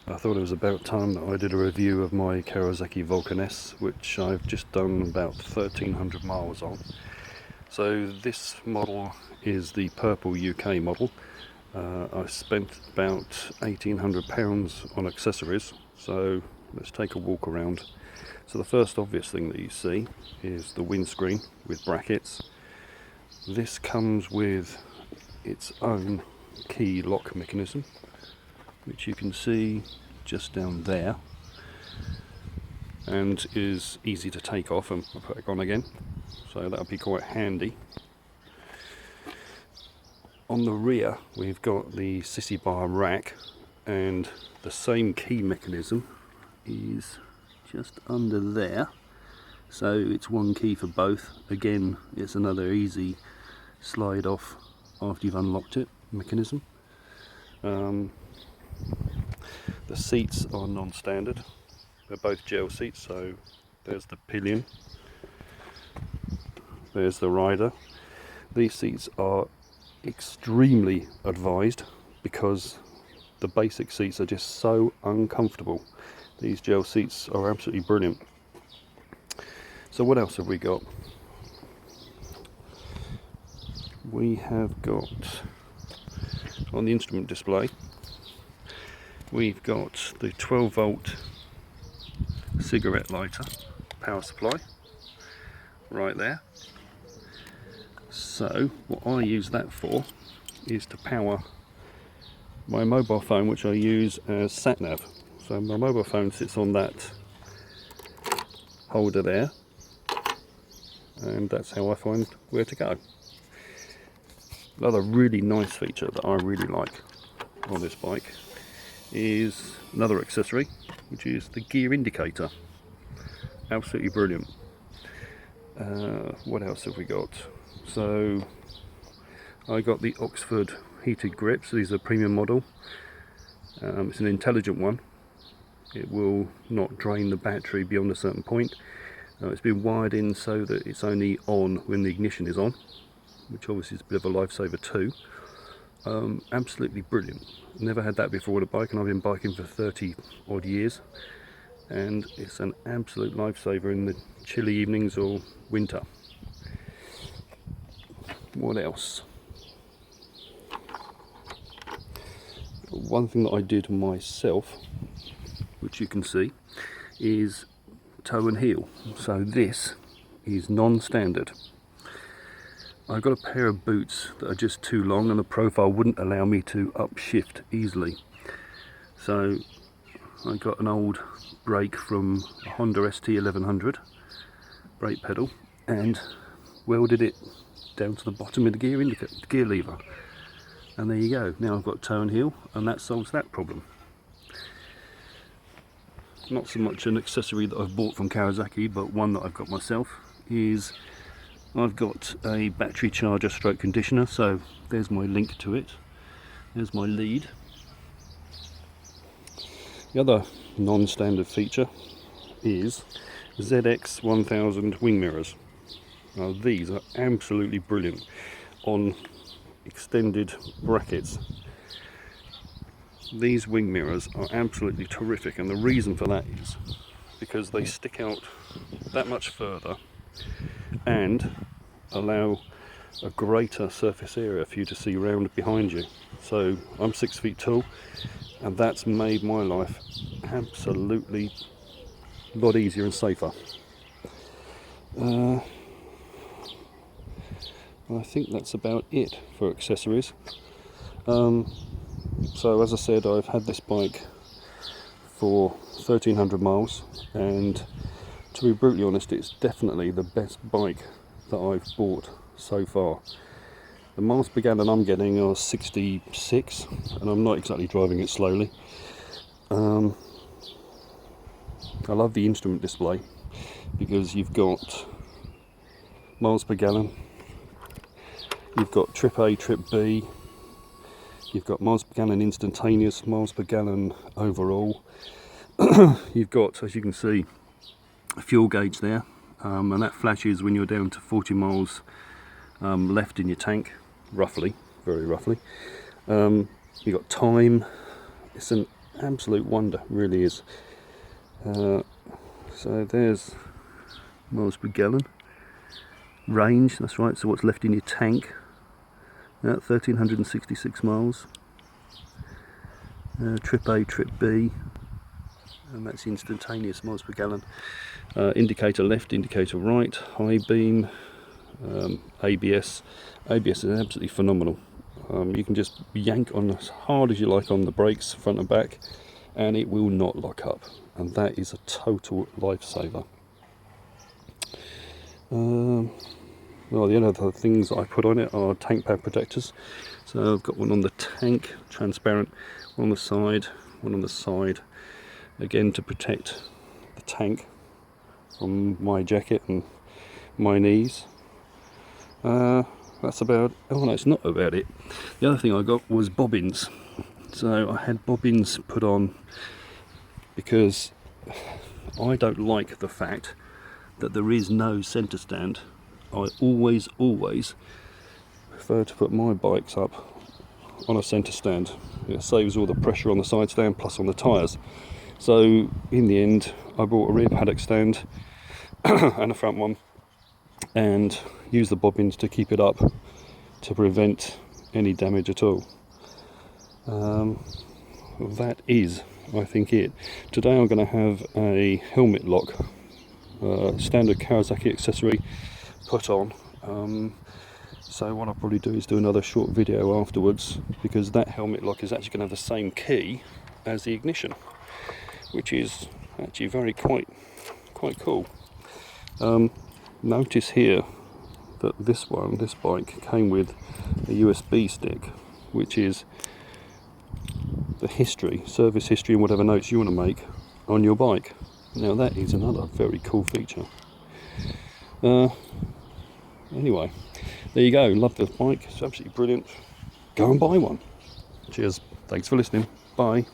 I thought it was about time that I did a review of my Kawasaki Vulcan S, which I've just done about 1300 miles on. So this model is the purple UK model. I spent about £1,800 on accessories, so let's take a walk around. So the first obvious thing that you see is the windscreen with brackets. This comes with its own key lock mechanism, which you can see just down there, and is easy to take off and put it on again, so that'll be quite handy. On the rear we've got the sissy bar rack, and the same key mechanism is just under there, so it's one key for both. Again, it's another easy slide off after you've unlocked it mechanism. The seats are non-standard, they're both gel seats, so there's the pillion, there's the rider. These seats are extremely advised because the basic seats are just so uncomfortable. These gel seats are absolutely brilliant. So what else have we got? We have got, on the instrument display, we've got the 12 volt cigarette lighter power supply right there. So what I use that for is to power my mobile phone, which I use as sat nav. So my mobile phone sits on that holder there, and that's how I find where to go. Another really nice feature that I really like on this bike is another accessory, which is the gear indicator. Absolutely brilliant. What else have we got? So I got the Oxford heated grips. These are a premium model. It's an intelligent one. It will not drain the battery beyond a certain point. It's been wired in so that it's only on when the ignition is on, which obviously is a bit of a lifesaver too. Absolutely brilliant. Never had that before with a bike, and I've been biking for 30 odd years, and it's an absolute lifesaver in the chilly evenings or winter. What else? One thing that I did myself, which you can see, is toe and heel. So this is non-standard. I got a pair of boots that are just too long, and the profile wouldn't allow me to upshift easily. So I got an old brake from a Honda ST 1100 brake pedal and welded it down to the bottom of the gear lever, and there you go. Now I've got toe and heel, and that solves that problem. Not so much an accessory that I've bought from Kawasaki, but one that I've got myself is I've got a battery charger stroke conditioner. So there's my link to it, there's my lead. The other non-standard feature is ZX 1000 wing mirrors. Now these are absolutely brilliant on extended brackets. These wing mirrors are absolutely terrific, and the reason for that is because they stick out that much further and allow a greater surface area for you to see round behind you. So I'm 6 feet tall, and that's made my life absolutely a lot easier and safer. I think that's about it for accessories. So as I said, I've had this bike for 1300 miles, and to be brutally honest, it's definitely the best bike that I've bought so far. The miles per gallon I'm getting are 66, and I'm not exactly driving it slowly. I love the instrument display because you've got miles per gallon, you've got trip A, trip B, you've got miles per gallon instantaneous, miles per gallon overall. You've got, as you can see, a fuel gauge there, and that flashes when you're down to 40 miles left in your tank, roughly, very roughly. You've got time. It's an absolute wonder, really is. So there's miles per gallon. Range, that's right, so what's left in your tank. 1366 miles. Trip A, trip B, and that's instantaneous miles per gallon. Indicator left, indicator right, high beam, ABS. ABS is absolutely phenomenal. You can just yank on as hard as you like on the brakes, front and back, and it will not lock up, and that is a total lifesaver. Well, the other things I put on it are tank pad protectors. So I've got one on the tank, transparent, one on the side, again to protect the tank from my jacket and my knees. That's about, oh no, it's not about it. The other thing I got was bobbins. So I had bobbins put on because I don't like the fact that there is no centre stand. I always prefer to put my bikes up on a centre stand. It saves all the pressure on the side stand plus on the tyres. So in the end I bought a rear paddock stand and a front one, and use the bobbins to keep it up to prevent any damage at all. That is, I think, it. Today I'm going to have a helmet lock, standard Kawasaki accessory put on. So what I'll probably do is do another short video afterwards, because that helmet lock is actually going to have the same key as the ignition, which is actually quite cool. Notice here that this bike came with a USB stick, which is the service history and whatever notes you want to make on your bike. Now that is another very cool feature. Anyway, there you go. Love this bike. It's absolutely brilliant. Go and buy one. Cheers. Thanks for listening. Bye.